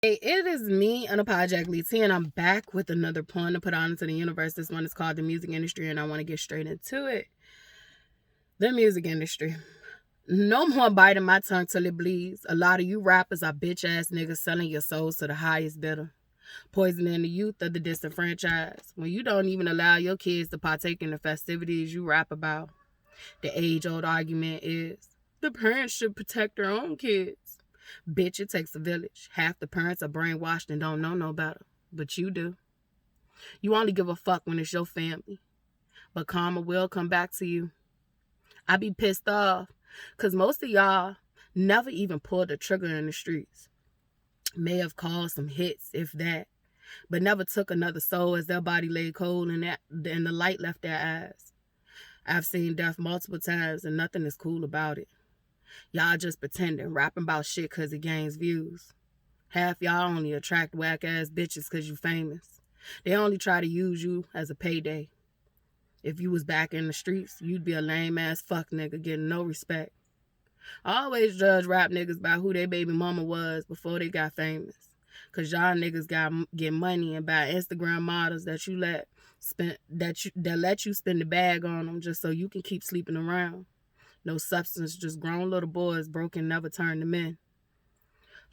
Hey, it is me, Unapologetically T, and I'm back with another poem to put out into the universe. This one is called The Music Industry, and I want to get straight into it. The music industry. No more biting my tongue till it bleeds. A lot of you rappers are bitch-ass niggas selling your souls to the highest bidder, poisoning the youth of the disenfranchised. When you don't even allow your kids to partake in the festivities you rap about. The age-old argument is, the parents should protect their own kids. Bitch, it takes a village. Half the parents are brainwashed and don't know no better. But you do. You only give a fuck when it's your family. But karma will come back to you. I be pissed off because most of y'all never even pulled the trigger in the streets. May have caused some hits, if that, but never took another soul as their body lay cold and the light left their eyes. I've seen death multiple times and nothing is cool about it. Y'all just pretending, rapping about shit because it gains views. Half y'all only attract whack-ass bitches because you famous. They only try to use you as a payday. If you was back in the streets, you'd be a lame-ass fuck nigga getting no respect. I always judge rap niggas by who their baby mama was before they got famous. Because y'all niggas get money and buy Instagram models that let you spend the bag on them just so you can keep sleeping around. No substance, just grown little boys broken, never turn to men.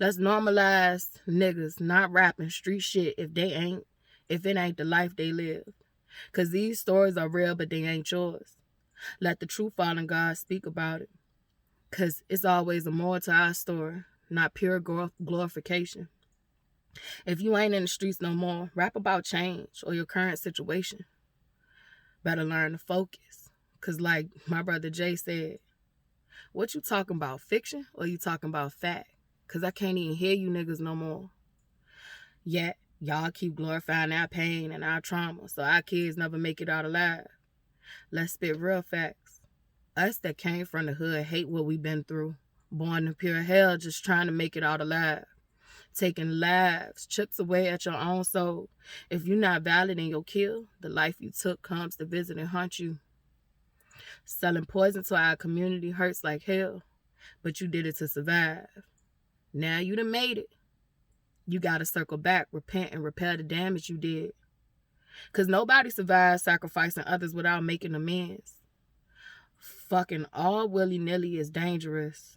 Let's normalize niggas not rapping street shit if it ain't the life they live. Cause these stories are real, but they ain't yours. Let the true fallen God speak about it. Cause it's always a more to our story, not pure glorification. If you ain't in the streets no more, rap about change or your current situation. Better learn to focus. Cause like my brother Jay said, what you talking about, fiction or you talking about fact? Cause I can't even hear you niggas no more. Yet, y'all keep glorifying our pain and our trauma so our kids never make it out alive. Let's spit real facts. Us that came from the hood hate what we've been through. Born in pure hell just trying to make it out alive. Taking lives, chips away at your own soul. If you're not valid in your kill, the life you took comes to visit and hunt you. Selling poison to our community hurts like hell, but you did it to survive. Now you done made it. You gotta circle back, repent, and repair the damage you did. Cause nobody survives sacrificing others without making amends. Fucking all willy-nilly is dangerous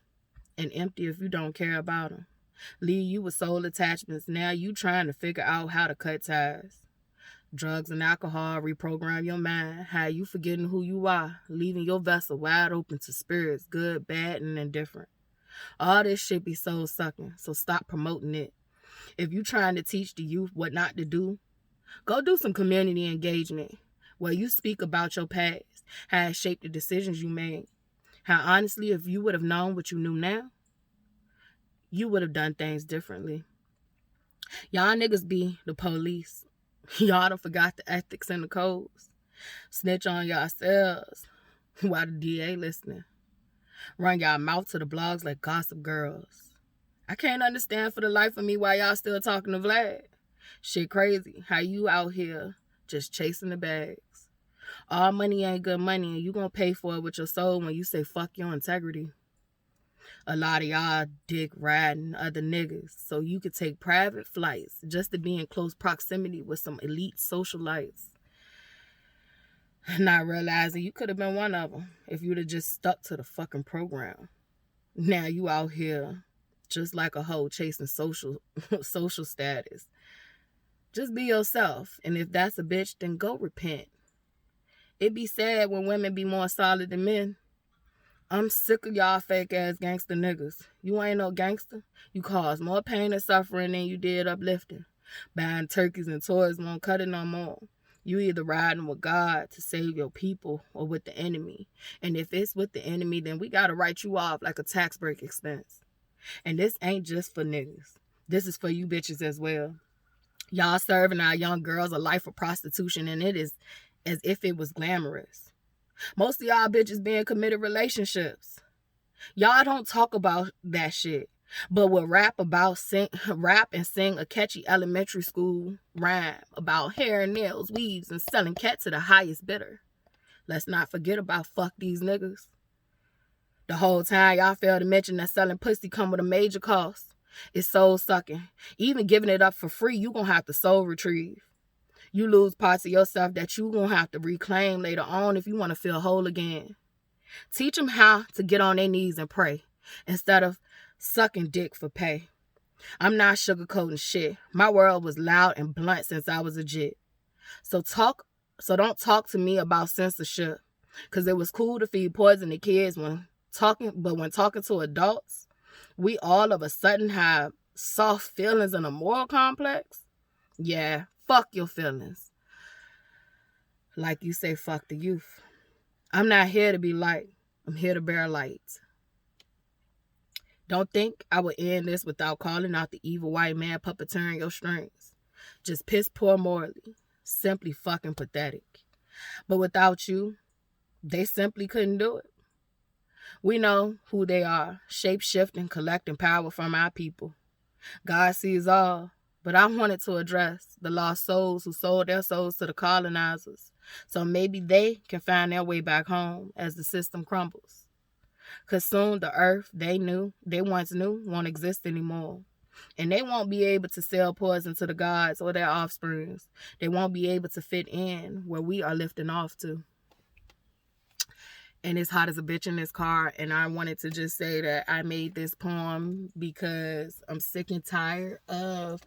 and empty if you don't care about them. Leave you with soul attachments. Now you trying to figure out how to cut ties. Drugs and alcohol reprogram your mind. How you forgetting who you are, leaving your vessel wide open to spirits, good, bad, and indifferent. All this shit be soul sucking, so stop promoting it. If you trying to teach the youth what not to do, go do some community engagement where you speak about your past, how it shaped the decisions you made. How honestly, if you would have known what you knew now, you would have done things differently. Y'all niggas be the police. Y'all done forgot the ethics and the codes. Snitch on yourselves while the DA listening. Run y'all mouth to the blogs like Gossip Girls. I can't understand for the life of me why y'all still talking to Vlad. Shit crazy how you out here just chasing the bags. All money ain't good money and you gonna pay for it with your soul when you say fuck your integrity. A lot of y'all dick riding other niggas so you could take private flights just to be in close proximity with some elite socialites. Not realizing you could have been one of them if you'd have just stuck to the fucking program. Now you out here just like a hoe chasing social status. Just be yourself. And if that's a bitch, then go repent. It be sad when women be more solid than men. I'm sick of y'all fake ass gangster niggas. You ain't no gangster. You cause more pain and suffering than you did uplifting. Buying turkeys and toys won't cut it no more. You either riding with God to save your people or with the enemy. And if it's with the enemy, then we gotta write you off like a tax break expense. And this ain't just for niggas. This is for you bitches as well. Y'all serving our young girls a life of prostitution, and it is as if it was glamorous. Most of y'all bitches be in committed relationships. Y'all don't talk about that shit, but will rap and sing a catchy elementary school rhyme about hair and nails, weaves, and selling cat to the highest bidder. Let's not forget about fuck these niggas. The whole time y'all fail to mention that selling pussy come with a major cost. It's soul sucking. Even giving it up for free, you gonna have to soul retrieve. You lose parts of yourself that you gonna have to reclaim later on if you want to feel whole again. Teach them how to get on their knees and pray instead of sucking dick for pay. I'm not sugarcoating shit. My world was loud and blunt since I was a jit. So don't talk to me about censorship. Cause it was cool to feed poison to kids when talking to adults, we all of a sudden have soft feelings and a moral complex. Yeah, fuck your feelings. Like you say, fuck the youth. I'm not here to be light. I'm here to bear light. Don't think I would end this without calling out the evil white man puppeteering your strings. Just piss poor morally. Simply fucking pathetic. But without you, they simply couldn't do it. We know who they are, shape-shifting, collecting power from our people. God sees all, but I wanted to address the lost souls who sold their souls to the colonizers, so maybe they can find their way back home as the system crumbles. Because soon the earth they once knew won't exist anymore. And they won't be able to sell poison to the gods or their offsprings. They won't be able to fit in where we are lifting off to. And it's hot as a bitch in this car. And I wanted to just say that I made this poem because I'm sick and tired of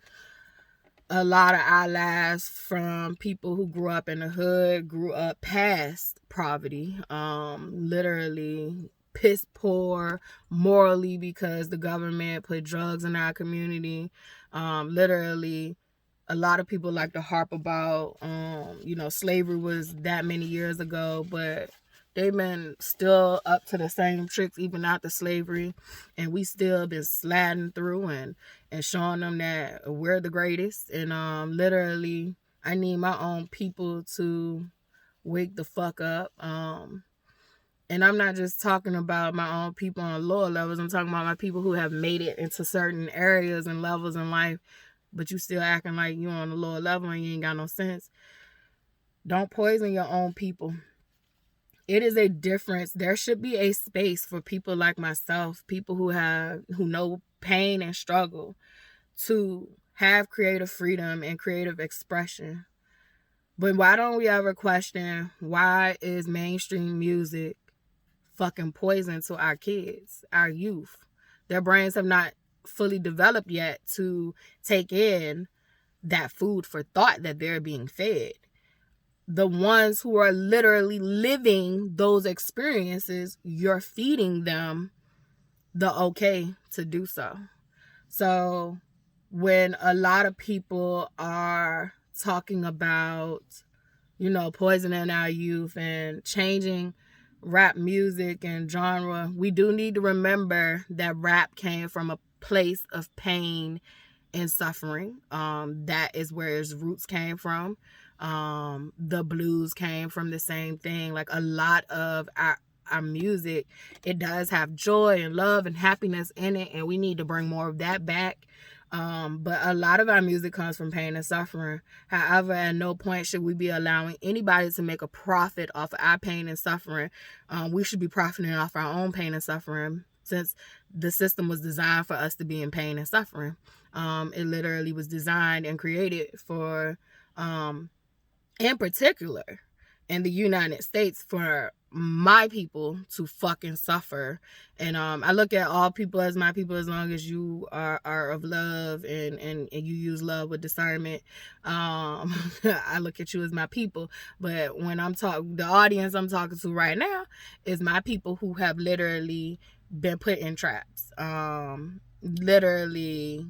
a lot of our lives from people who grew up in the hood, grew up past poverty, literally piss poor morally because the government put drugs in our community. Literally, a lot of people like to harp about, slavery was that many years ago, but they've been still up to the same tricks even after slavery, and we still been sliding through and showing them that we're the greatest. And literally, I need my own people to wake the fuck up. And I'm not just talking about my own people on lower levels. I'm talking about my people who have made it into certain areas and levels in life, but you still acting like you on the lower level and you ain't got no sense. Don't poison your own people. It is a difference. There should be a space for people like myself, people who know pain and struggle, to have creative freedom and creative expression. But why don't we ever question, why is mainstream music fucking poison to our kids, our youth? Their brains have not fully developed yet to take in that food for thought that they're being fed. The ones who are literally living those experiences, you're feeding them the okay to do so. So when a lot of people are talking about, poisoning our youth and changing rap music and genre, we do need to remember that rap came from a place of pain and suffering. That is where its roots came from. The blues came from the same thing. Like, a lot of our music, it does have joy and love and happiness in it, and we need to bring more of that back. But a lot of our music comes from pain and suffering. However, at no point should we be allowing anybody to make a profit off of our pain and suffering. We should be profiting off our own pain and suffering, since the system was designed for us to be in pain and suffering. It literally was designed and created for, in particular, in the United States, for my people to fucking suffer. And I look at all people as my people, as long as you are of love and you use love with discernment. I look at you as my people. But when the audience I'm talking to right now is my people who have literally been put in traps. Literally,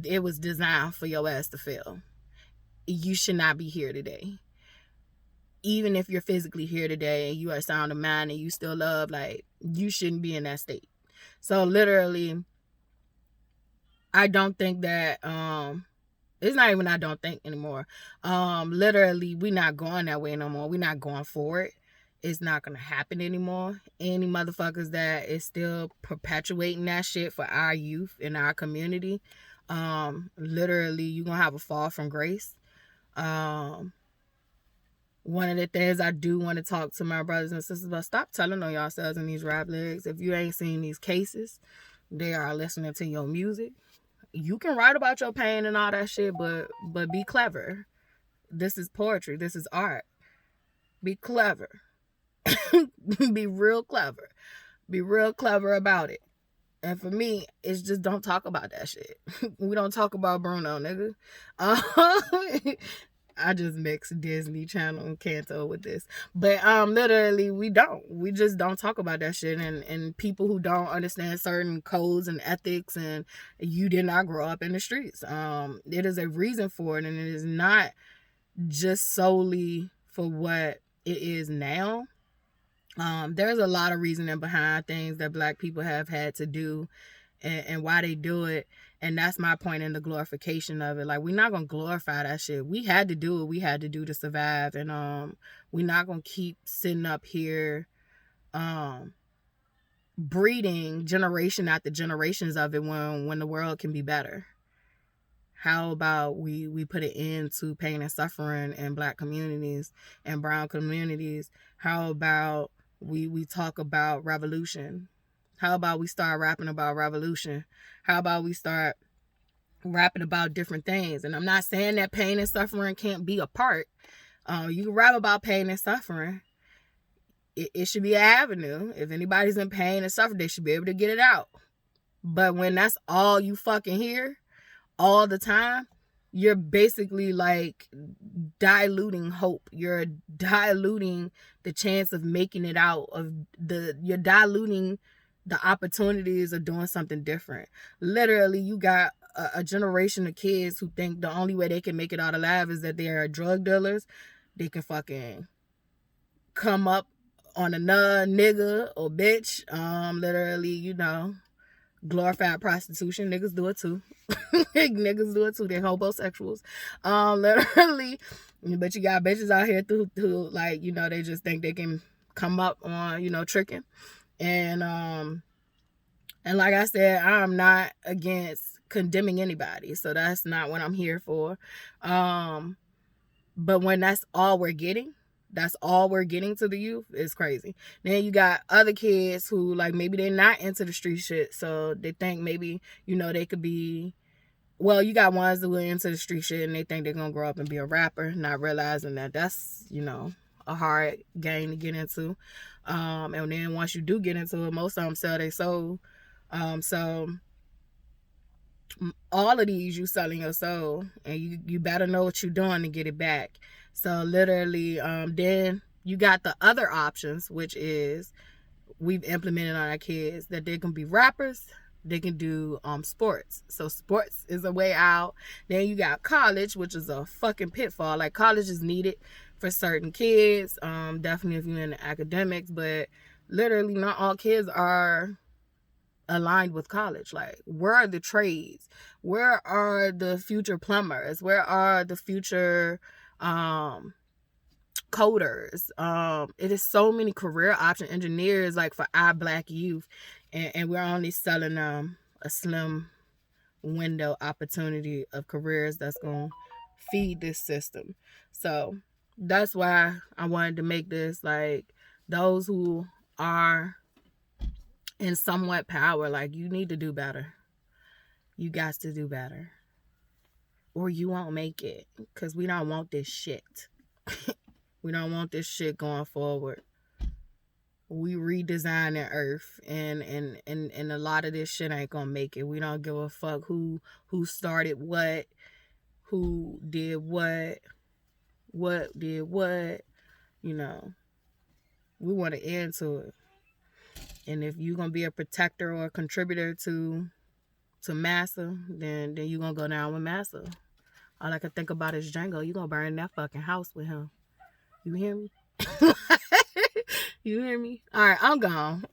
it was designed for your ass to fail. You should not be here today. Even if you're physically here today and you are sound of mind and you still love, like, you shouldn't be in that state. So literally, I don't think that, it's not even I don't think anymore. Literally, we're not going that way no more. We're not going for it. It's not going to happen anymore. Any motherfuckers that is still perpetuating that shit for our youth in our community, literally, you're going to have a fall from grace. One of the things I do want to talk to my brothers and sisters about, stop telling on yourselves in these rap lyrics. If you ain't seen these cases, They are listening to your music. You can write about your pain and all that shit, but be clever. This is poetry. This is art. Be clever. Be real clever. Be real clever about it. And for me, it's just don't talk about that shit. We don't talk about Bruno, nigga. I just mixed Disney Channel and Kanto with this. But literally we don't. We just don't talk about that shit. And people who don't understand certain codes and ethics, and you did not grow up in the streets. It is a reason for it, and it is not just solely for what it is now. There's a lot of reasoning behind things that Black people have had to do and why they do it. And that's my point in the glorification of it. Like, we're not going to glorify that shit. We had to do what we had to do to survive. And we're not going to keep sitting up here breeding generation after generations of it when the world can be better. How about we put an end to pain and suffering in Black communities and brown communities? How about we talk about revolution? How about we start rapping about revolution? How about we start rapping about different things? And I'm not saying that pain and suffering can't be a part. You can rap about pain and suffering. It should be an avenue. If anybody's in pain and suffering, they should be able to get it out. But when that's all you fucking hear all the time, you're basically like diluting hope. You're diluting the chance of making it out. You're diluting the opportunities of doing something different. Literally, you got a generation of kids who think the only way they can make it out alive is that they are drug dealers. They can fucking come up on another nigga or bitch. Literally, glorified prostitution. Niggas do it too. Niggas do it too. They're homosexuals. Literally. But you got bitches out here who like, they just think they can come up on, tricking. And like I said, I'm not against condemning anybody. So that's not what I'm here for. But when that's all we're getting to the youth, it's crazy. Then you got other kids who, like, maybe they're not into the street shit. So they think maybe, they could be, well, you got ones who are into the street shit and they think they're going to grow up and be a rapper, not realizing that that's, a hard game to get into. And then once you do get into it, most of them sell their soul. So all of these, you selling your soul, and you better know what you're doing to get it back. So literally, then you got the other options, which is we've implemented on our kids that they can be rappers, they can do sports. So sports is a way out. Then you got college, which is a fucking pitfall. Like, college is needed for certain kids, definitely if you're in the academics, but literally not all kids are aligned with college. Like, where are the trades? Where are the future plumbers? Where are the future coders? It is so many career option engineers, like, for our Black youth, and we're only selling them a slim window opportunity of careers that's gonna feed this system. So that's why I wanted to make this, like, those who are in somewhat power, like, you need to do better. You got to do better, or you won't make it, because we don't want this shit. We don't want this shit going forward. We redesigning Earth, and a lot of this shit ain't gonna make it. We don't give a fuck who started what, who did what did what. We want to end to it. And if you're gonna be a protector or a contributor to Massa, then you're gonna go down with Massa. All I can think about is Django. You're gonna burn that fucking house with him. You hear me? You hear me? All right, I'm gone.